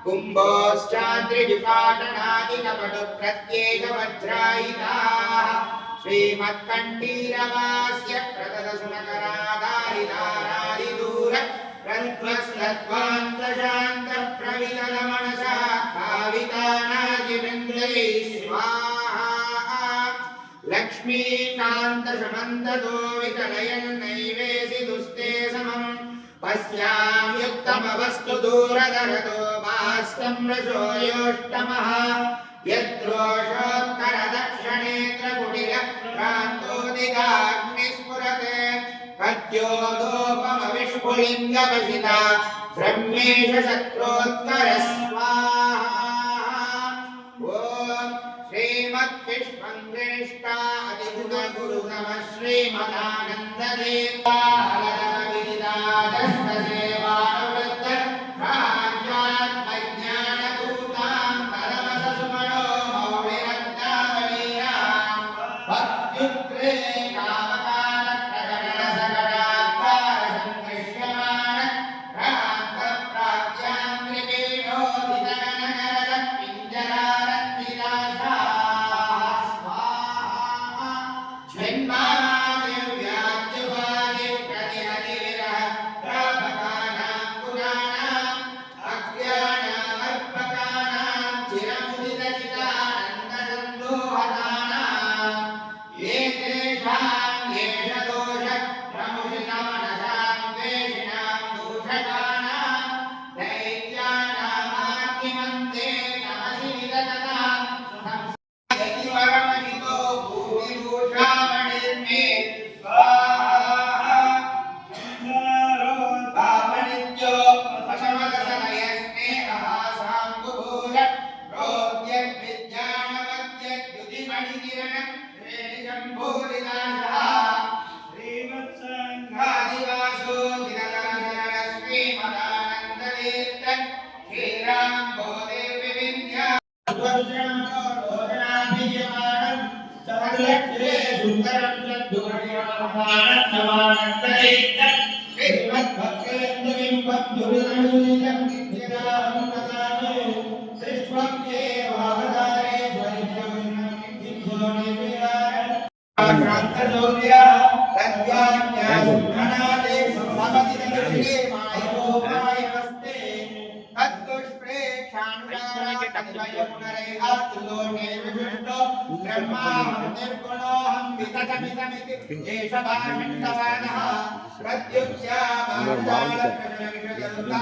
कुम्भोश्चाद्रिविपाटनादिकपटुप्रत्येकवज्रायिताः श्रीमत्कण्ठीरवास्य प्रददसुनकरादारिदारादिदूर प्रध्वस्तध्वान्तशान्तप्रवितलमनसा भावितानादिवृन्दैः स्वाहा लक्ष्मीकान्तशमन्ततो विकलयन्नैवेसि दुस्ते समम् पश्यां युक्तमवस्तु दूरदरतो भास्कम्रशो योष्टमः यद्रोषोत्करदक्षिणेत्रकुटिलक्रान्तोदिगाग्निस्फुरते प्रद्योतोपमविष्फुलिङ्गपशिता ब्रह्मेश शत्रोत्कर स्वाहा ॐ श्रीमद्विष्वङ्गृष्टा अधिगुणगुरुतम श्रीमदानन्ददेवा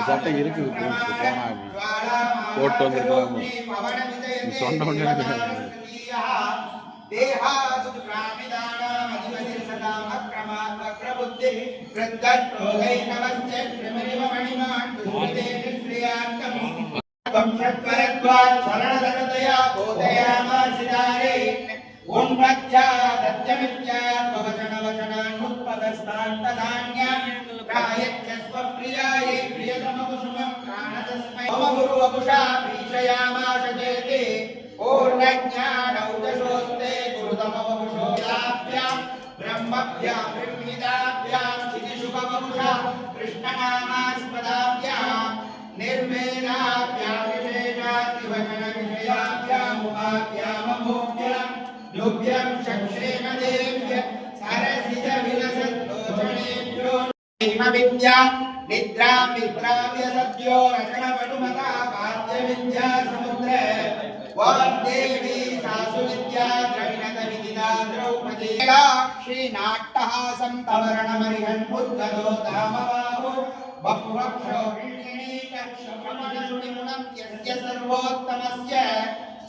சட்டை இருக்கு போட்டு வந்துருக்கலாமோ சொன்ன உடனே निद्रां विप्राव्य सद्यो रचनपटुमता वाद्यविद्या समुद्रे वाग्देवी सासु विद्या द्रविणत विदिता द्रौपदी लाक्षी नाट्टहासं तवरणमरिहन् उद्गतो धामवाहु बभुवक्षो विण्यणीकक्षपमणसुनिमुनं यस्य सर्वोत्तमस्य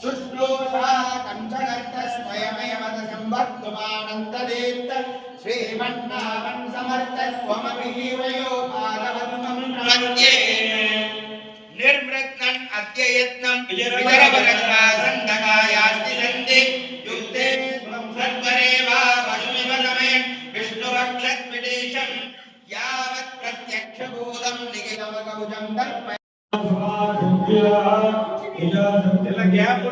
शुश्रूषा कञ्चकर्तस्वयमयमत संवर्तमानन्ददेत्त श्रीमन्नामन् समर्थत्वमपि हीवयो पादवन्मं प्रपद्ये निर्मृत्नन् अद्य यत्नं विदरभगत्वा सन्दकायास्ति सन्ति युक्ते त्वं सर्वरेवा पशुमिव समयन् विष्णुवक्षत्विदेशं यावत् प्रत्यक्षभूतं निगितमकबुजं दर्पय ಎಲ್ಲ ಗ್ಯಾಪ್ ಗ್ಯಾಪ್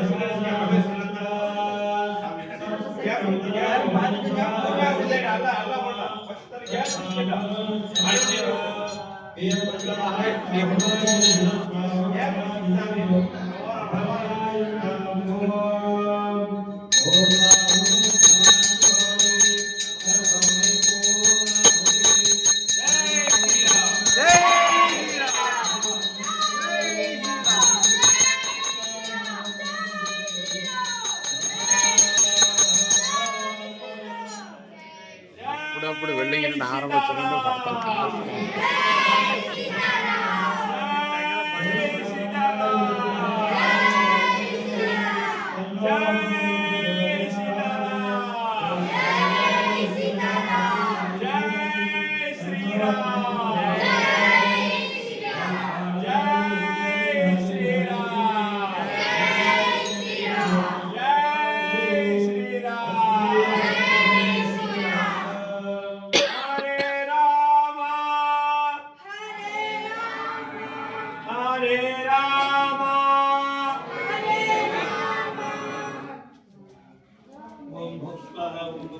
அப்படி வெள்ளைங்க ஆரம்பிச்சிருந்து படத்தில்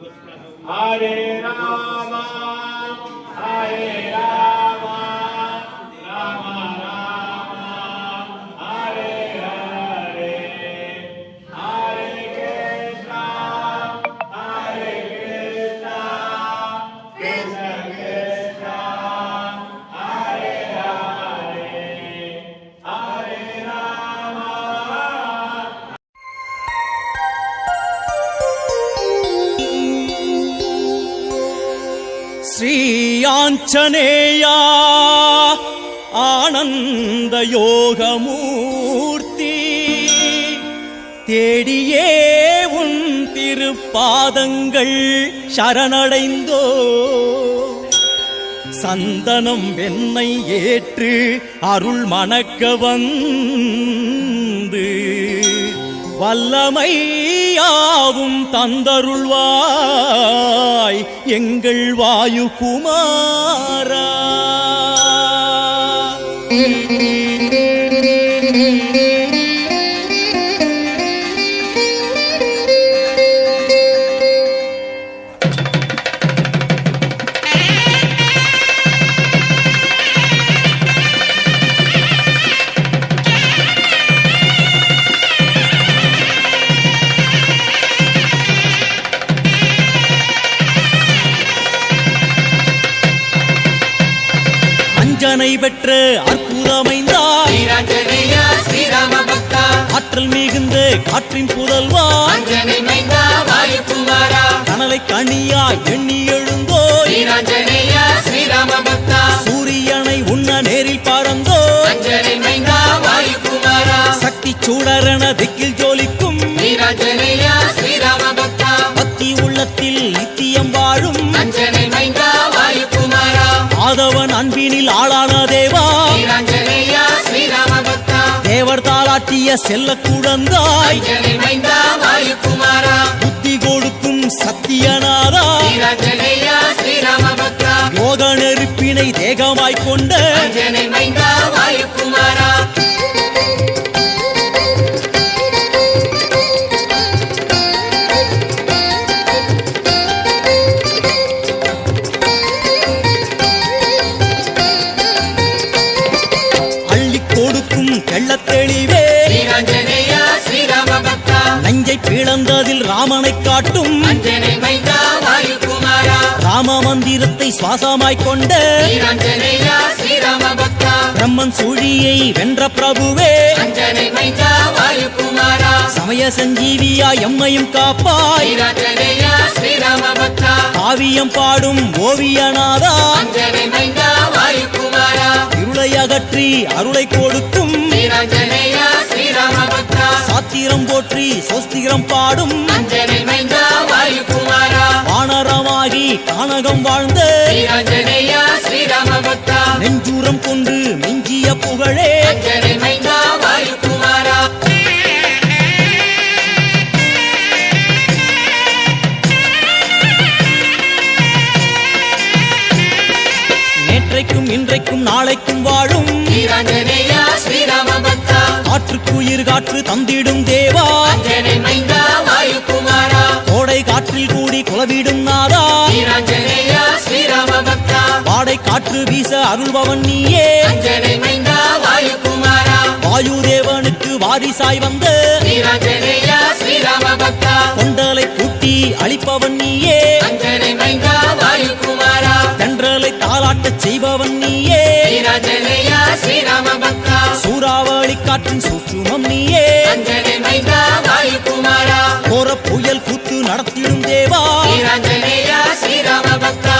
Hare Rama, Hare Rama, Rama Rama, Hare Hare, Hare Krishna, Hare Krishna, Krishna Krishna, Hare Hare, Hare Rama. Shri Anjaneya आनंद योगमूर्ति தேடியே உன் திருப்பாதங்கள் சரணடைந்தோ சந்தனம் வெண்ணை ஏற்று அருள் மணக்க வந்து வல்லமையாவும் தந்தருள்வாய் எங்கள் வாயு குமாரா. அஞ்சனை பெற்ற அற்புதமைந்தாய் வீராஞ்சனேயா ஸ்ரீராம பக்தா ஆற்றல் மிகுந்த காற்றின் புதல்வா அஞ்சனை மைந்தா வாயு குமாரா கனலை கனியாய் எண்ணி எழுந்தோ வீராஞ்சனேயா ஸ்ரீராம பக்தா சூரியனை உண்ண நேரில் பறந்தோ அஞ்சனை மைந்தா வாயு குமாரா சக்தி சூடரென திக்கில் ஜோலிக்கும் வீராஞ்சனேயா ஸ்ரீராம பக்தா பக்தி உள்ளத்தில் நித்தியம் வாழும் அஞ்சனை மைந்தா வாயு குமாரா ஆதவன் அன்பினில் ஆளான தேவா வீராஞ்சனேயா ஸ்ரீராம பக்தா தேவர் தாளாட்டிய செல்ல குழந்தாய் அஞ்சனை மைந்தா வாயு குமாரா புத்தி கொடுக்கும் சத்தியநாதா வீராஞ்சனேயா ஸ்ரீராம பக்தா யோக நெருப்பினை தேகமாய்க் கொண்ட அஞ்சனை மைந்தா வாயு குமாரா தெளிவே வீராஞ்சனேயா ஸ்ரீராம பக்தா நஞ்சை பிளந்ததில் ராமனை காட்டும் அஞ்சனை மைந்தா வாயு குமாரா ராம மந்திரத்தை சுவாசமாய்க் கொண்ட வீராஞ்சனேயா ஸ்ரீராம பக்தா பிரம்மன் சூழியை வென்ற பிரபுவே அஞ்சனை மைந்தா வாயு குமாரா சமய சஞ்சீவியா எம்மையும் காப்பாய் வீராஞ்சனேயா ஸ்ரீராம பக்தா காவியம் பாடும் ஓவியநாதா அஞ்சனை மைந்தா வாயு குமாரா இருளை அகற்றி அருளை கொடுக்கும் வீராஞ்சனேயா ஸ்ரீராம பக்தா சாத்திரம் போற்றி சோஸ்திரம் பாடும் அஞ்சனை மைந்தா வாயு குமாரா வானரமாகி கானகம் வாழ்ந்த வீராஞ்சனேயா ஸ்ரீராம பக்தா நெஞ்சூரம் கொண்டு மிஞ்சிய புகழே அஞ்சனை மைந்தா வாயு குமாரா நேற்றைக்கும் இன்றைக்கும் நாளைக்கும் வாழும் வீராஞ்சனேயா ஸ்ரீராம பக்தா காற்றுக்குயிர் காற்று தந்திடும் தேவா அஞ்சனை மைந்தா வாயு குமாரா கோடை காற்றில் கூடி குலவிடும் நாதா வீராஞ்சனேயா ஸ்ரீராம பக்தா வாடை காற்று வீச அருள்பவன் நீயே அஞ்சனை மைந்தா வாயுகுமாரா வாயு தேவனுக்கு வாரிசாய் வந்த வீராஞ்சனேயா ஸ்ரீராம பக்தா கொண்டலை கூட்டி அழிப்பவன் நீயே அஞ்சனை மைந்தா வாயுகுமாரா தென்றலை தாளாட்டச் செய்பவன் நீயே வீராஞ்சனேயா ஸ்ரீராம பக்தா சூறாவளி காற்றின் சூற்றுமம் நீயே அஞ்சனை மைந்தா வாயுகுமாரா கோர புயல் கூத்து நடத்திடும் தேவா வீராஞ்சனேயா ஸ்ரீராம பக்தா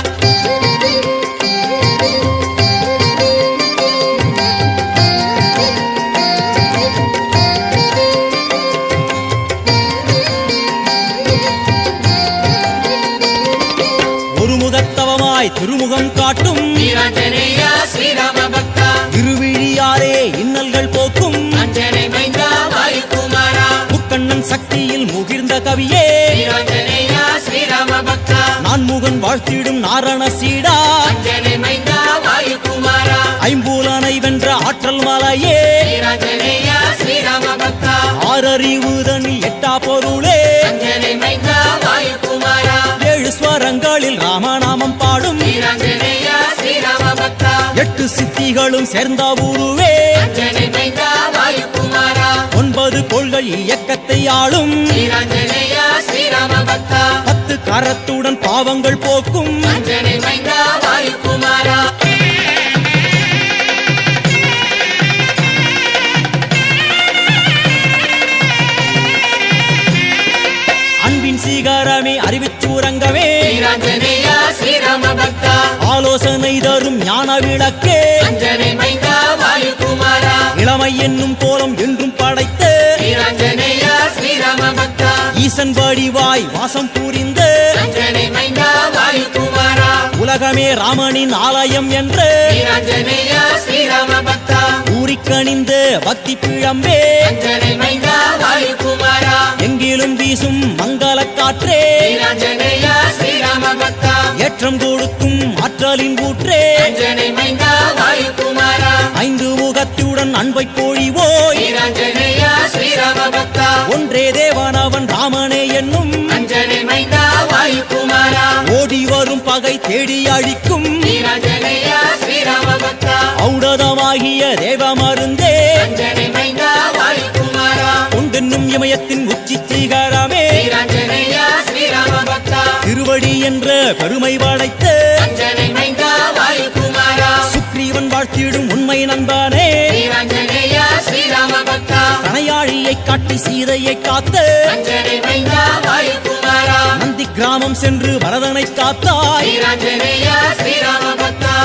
ஒருமுகத்தவமாய் திருமுகம் காட்டும் வீராஞ்சனேயா ஸ்ரீராம பக்தா திருவிழியாரே இன்னல்கள் போக்கும் அஞ்சனை மைந்தா வாயுகுமாரா முக்கண்ணன் சக்தியில் முகிர்ந்த கவியே வீராஞ்சனேயா ஸ்ரீராம பக்தா நான்முகன் வாழ்த்திடும் நாரண சீடா அஞ்சனை மைந்தா வாயுகுமாரா ஐம்பூலனை வென்ற ஆற்றல் மலையே வீராஞ்சனேயா ஸ்ரீராம பக்தா ஆறறிவுதனில் எட்டா பொருளே அஞ்சனை மைந்தா வாயுகுமாரா ஏழு ஸ்வரங்களில் ராமநாமம் பாடும் வீராஞ்சனேயா ஸ்ரீராம பக்தா எட்டு சித்திகளும் சேர்ந்த உருவே அஞ்சனை மைந்தா வாயுகுமாரா 9 கோள்கள் இயக்கத்தை ஆளும் வீராஞ்சனேயா ஸ்ரீராம பக்தா 10 கரத்துடன் பாவங்கள் போக்கும் அஞ்சனை மைந்தா வாயுகுமாரா அன்பின் சீகாரமே அறிவிச்சூரங்கமே வீராஞ்சனேயா ஸ்ரீராம பக்தா ஆலோசனை தரும் ஞான விளக்கே அஞ்சனை மைந்தா வாயுகுமாரா இளமை என்னும் கோலம் என்றும் படைத்த வீராஞ்சனேயா ஸ்ரீராம பக்தா ஈசன் வடிவாய் வாசம் புரிந்த அஞ்சனை மைந்தா வாயுகுமாரா உலகமே ராமனின் ஆலயம் என்ற வீராஞ்சனேயா ஸ்ரீராம பக்தா ஊரிக்கணிந்த பக்தி பிழம்பே அஞ்சனை மைந்தா வாயுகுமாரா எங்கிலும் வீசும் மங்கள காற்றே வீராஞ்சனேயா ஸ்ரீராம பக்தா ஏற்றம் கொடுக்கும் ஆற்றலின் ஊற்றே அஞ்சனை மைந்தா வாயுகுமாரா 5 முகத்துடன் அன்பை பொழிவோய் வீராஞ்சனேயா ஸ்ரீராம பக்தா ஒன்றே தேவனவன் ராமனே என்னும் அஞ்சனை மைந்தா வாயுகுமாரா ஓடி வரும் பகை தேடி அழிக்கும் வீராஞ்சனேயா ஸ்ரீராம பக்தா ஔடதமாகிய தேவ மருந்தே அஞ்சனை மைந்தா வாயுகுமாரா கொண்டென்னும் இமயத்தின் உச்சி சிகரமே வீராஞ்சனேயா ஸ்ரீராம பக்தா திருவடி என்ற பெருமை படைத்த அஞ்சனை மைந்தா வாயுகுமாரா சுக்ரீவன் வாழ்த்திடும் உண்மை நண்பனே வீராஞ்சனேயா ஸ்ரீராம பக்தா தனையாழியை காட்டி சீதையை காத்த அஞ்சனை மைந்தா வாயுகுமாரா நந்தி கிராமம் சென்று பரதனை காத்தாய் வீராஞ்சனேயா ஸ்ரீராம பக்தா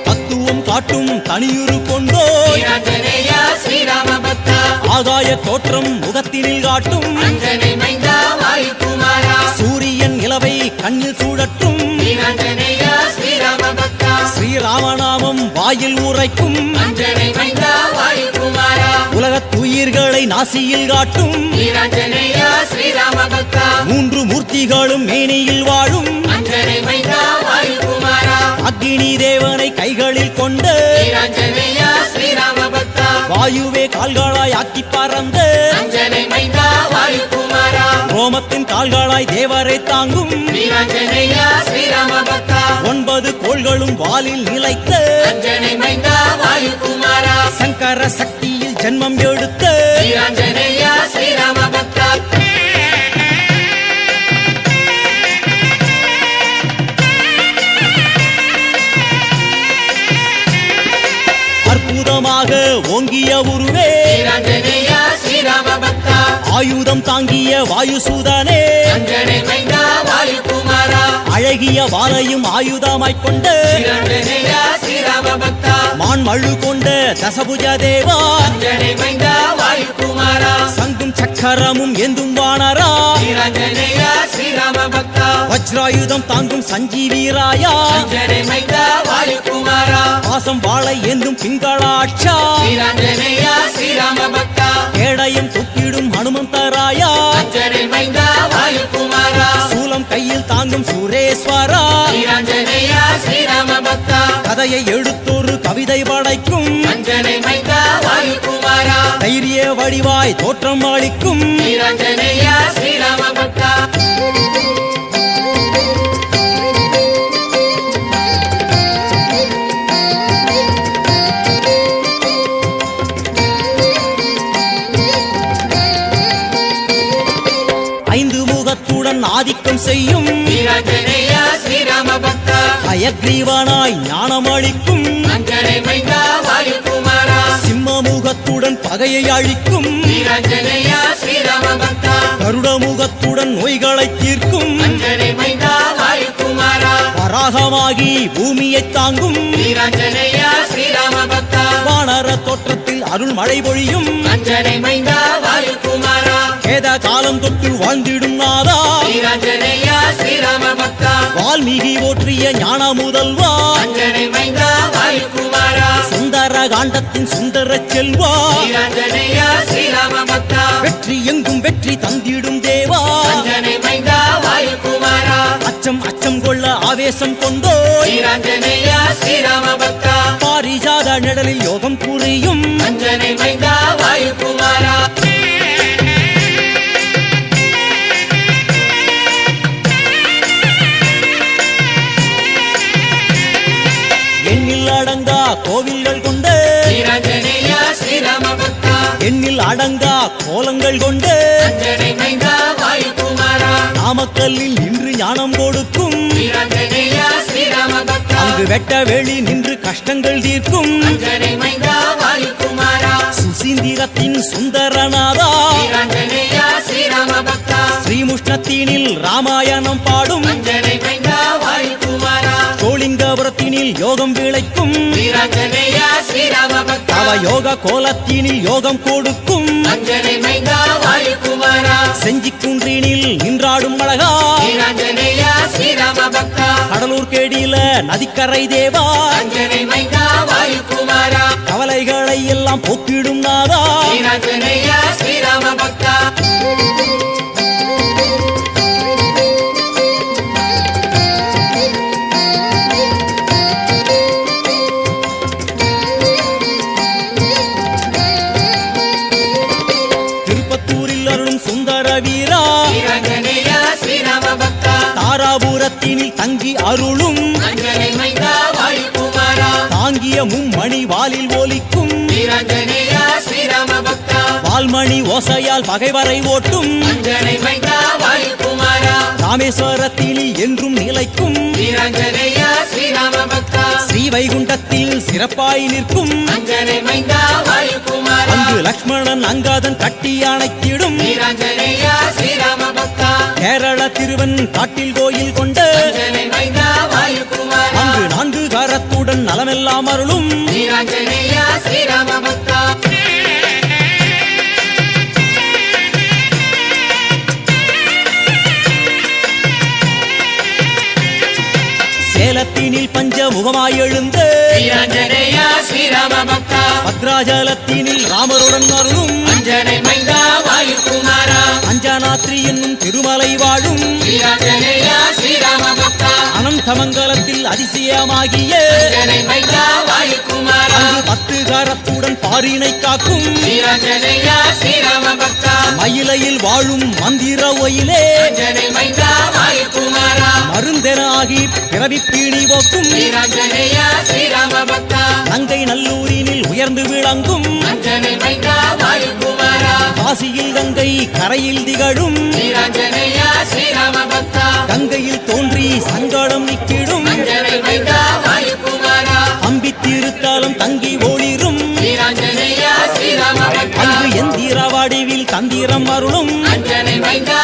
தத்துவம் காட்டும் தனியுரு கொண்டோய் வீராஞ்சனேயா ஸ்ரீராம பக்தா ஆகாய தோற்றம் முகத்தினில் காட்டும் அஞ்சனை மைந்தா வாயுகுமாரா சூரியன் நிலவை கண்ணில் சூழற்றும் வீராஞ்சனேயா ஸ்ரீராம பக்தா ஸ்ரீராமநாமம் வாயில் உரைக்கும் அஞ்சனை மைந்தா வாயுகுமாரா உலகத்துயிர்களை நாசியில் காட்டும் வீராஞ்சனேயா ஸ்ரீராம பக்தா 3 மூர்த்திகளும் மேனியில் வாழும் அஞ்சனை மைந்தா வாயுகுமாரா அக்னி தேவனை கைகளில் கொண்ட வீராஞ்சனேயா ஸ்ரீராம பக்தா வாயுவே கால்களாய் ஆக்கி பறந்த அஞ்சனை மைந்தா வாயுகுமாரா ரோமத்தின் கால்களாய் தேவரை தாங்கும் வீராஞ்சனேயா ஸ்ரீராம பக்தா 9 கோள்களும் வாலில் நிலைத்த அஞ்சனை மைந்தா வாயுகுமாரா சங்கர சக்தியில் ஜென்மம் எடுத்த வீராஞ்சனேயா ஸ்ரீராம பக்தா அற்புதமாக ஓங்கிய உருவே வீராஞ்சனேயா ஸ்ரீராம பக்தா ஆயுதம் தாங்கிய வாயுசூதனே அஞ்சனை மைந்தா வாயுகுமாரா அழகிய வாளையும் ஆயுதமாய்க் கொண்ட வீராஞ்சனேயா ஸ்ரீராம பக்தா மான்மழு கொண்ட தசபுஜ தேவா அஞ்சனை மைந்தா வாயுகுமாரா சங்கும் சக்கரமும் ஏந்தும் வானரா வீராஞ்சனேயா ஸ்ரீராம பக்தா வஜ்ராயுதம் தாங்கும் சஞ்சீவீராயா அஞ்சனை மைந்தா வாயுகுமாரா பாசம் வாளை ஏந்தும் பிங்களாட்சா வீராஞ்சனேயா ஸ்ரீராம பக்தா கேடயம் தூக்கிடும் ஹனுமந்தராயா அஞ்சனை மைந்தா வாயுகுமாரா சூலம் கையில் தாங்கும் சுரேஸ்வரா வீராஞ்சனேயா ஸ்ரீராம பக்தா கதையை எடுத்தொரு கவிதை படைக்கும் அஞ்சனை மைந்தா வாயுகுமாரா தைரிய வடிவாய் தோற்றம் அளிக்கும் வீராஞ்சனேயா ஸ்ரீராம பக்தா ஐந்து முகத்துடன் ஆதிக்கம் செய்யும் வீராஞ்சனேயா ஸ்ரீராம பக்தா அயக்ரீவனாய் ஞானம் அளிக்கும் அஞ்சனை மைந்தா வாயுகுமாரா சிம்ம முகத்துடன் பகையை அழிக்கும் வீராஞ்சனேயா ஸ்ரீராம பக்தா கருட முகத்துடன் நோய்களை தீர்க்கும் அஞ்சனை மைந்தா வாயுகுமாரா வராகமாகி பூமியை தாங்கும் வீராஞ்சனேயா ஸ்ரீராம பக்தா வானர தோற்றத்தில் அருள் மழை பொழியும் அஞ்சனை மைந்தா வாயுகுமாரா வேத காலம் தொட்டு வாழ்ந்திடும் நாதா வீராஞ்சனேயா ஸ்ரீராம பக்தா வால்மீகி போற்றிய ஞான முதல்வா அஞ்சனை மைந்தா வாயுகுமாரா சுந்தர காண்டத்தின் சுந்தர செல்வா வீராஞ்சனேயா ஸ்ரீராம பக்தா வெற்றி எங்கும் வெற்றி தந்திடும் தேவா அஞ்சனை மைந்தா வாயுகுமாரா அச்சம் அச்சம் கொள்ள ஆவேசம் கொண்டோய் வீராஞ்சனேயா ஸ்ரீராம பக்தா பாரிஜாத நிழலில் யோகம் புரியும் அஞ்சனை மைந்தா வாயுகுமாரா எண்ணில் அடங்கா கோவில்கள் கொண்டு வீராஞ்சனேயா ஸ்ரீராம பக்தா எண்ணில் அடங்கா கோலங்கள் கொண்டு அஞ்சனை மைந்தா வாயுகுமாரா நாமக்கல்லில் நின்று ஞானம் கொடுக்கும் வீராஞ்சனேயா ஸ்ரீராம பக்தா அங்கு வெட்ட வெளி நின்று கஷ்டங்கள் தீர்க்கும் அஞ்சனை மைந்தா வாயுகுமாரா சுசீந்திரத்தின் சுந்தரநாதா வீராஞ்சனேயா ஸ்ரீராம பக்தா ஸ்ரீமுஷ்ணத்தினில் ராமாயணம் பாடும் அஞ்சனை மைந்தா வாயுகுமாரா கோலிங்கபுரத்தினில் யோகம் விளைக்கும் வீராஞ்சனேயா ஸ்ரீராம பக்தா அவ யோக கோலத்தினில் யோகம் கொடுக்கும் அஞ்சனை மைந்தா வாயுகுமாரா செஞ்சி குன்றினில் நின்றாடும் அழகா வீராஞ்சனேயா ஸ்ரீராம பக்தா கடலூர் கேடியில நதிக்கரை தேவா அஞ்சனை மைந்தா வாயுகுமாரா கவலைகளை எல்லாம் போக்கிடும் நாதா வீராஞ்சனேயா ஸ்ரீராம பக்தா திருப்பத்தூரில் அருளும் சுந்தர வீரா வீராஞ்சனேயா ஸ்ரீராம பக்தா தாராபுரத்தினில் தங்கி அருளும் அஞ்சனை மைந்தா வாயுகுமாரா தாங்கிய மும்மணி வாலில் ஒலிக்கும் வீராஞ்சனேயா ஸ்ரீராம பக்தா வால்மணி ஓசையால் பகைவரை ஓட்டும் அஞ்சனை மைந்தா வாயுகுமாரா ராமேஸ்வரத்தினில் என்றும் நிலைக்கும் வீராஞ்சனேயா ஸ்ரீராம பக்தா ஸ்ரீவைகுண்டத்தில் சிறப்பாய் நிற்கும் அஞ்சனை மைந்தா வாயுகுமாரா அங்கு லக்ஷ்மணன் அங்காதன் கட்டி அணைத்திடும் வீராஞ்சனேயா ஸ்ரீராம பக்தா கேரள திருவன் காட்டில் கோயில் கொண்டு அஞ்சனை மைந்தா வாயுகுமாரா அங்கு நான்கு கரத்துடன் நலமெல்லாம் அருளும் வீராஞ்சனேயா ஸ்ரீராம பக்தா சேலத்தினில் பஞ்ச முகமாய் எழுந்து வீராஞ்சனேயா ஸ்ரீராம பக்தா பத்ராஜலத்தினில் ராமருடன் அருளும் அஞ்சனை மைந்தா வாயுகுமாரா அஞ்சனாத்ரி என்னும் திருமலை வாழும் வீராஞ்சனேயா ஸ்ரீராம பக்தா அனந்தமங்கலத்தில் அதிசயமாகிய அஞ்சனை மைந்தா வாயுகுமாரா அங்கு பத்து கரத்துடன் பாரினை காக்கும் வீராஞ்சனேயா ஸ்ரீராம பக்தா மயிலையில் வாழும் மந்திர ஒயிலே அஞ்சனை மைந்தா வாயுகுமாரா மருந்தென ஆகி பிறவி பீணி போக்கும் வீராஞ்சனேயா ஸ்ரீராம பக்தா நங்கை நல்லூரினில் உயர்ந்து விளங்கும் அஞ்சனை மைந்தா வாயுகுமாரா காசியில் கங்கை கரையில் திகழும் வீராஞ்சனேயா ஸ்ரீராம பக்தா கங்கையில் தோன்றி சங்கடம் நிக்கிடும் அஞ்சனை மைந்தா வாயுகுமாரா அம்பித்திருத்தாலும் தங்கி ஒளிரும் வீராஞ்சனேயா ஸ்ரீராம பக்தா அங்கு எந்திர வடிவில் தந்திரம் அருளும் அஞ்சனை மைந்தா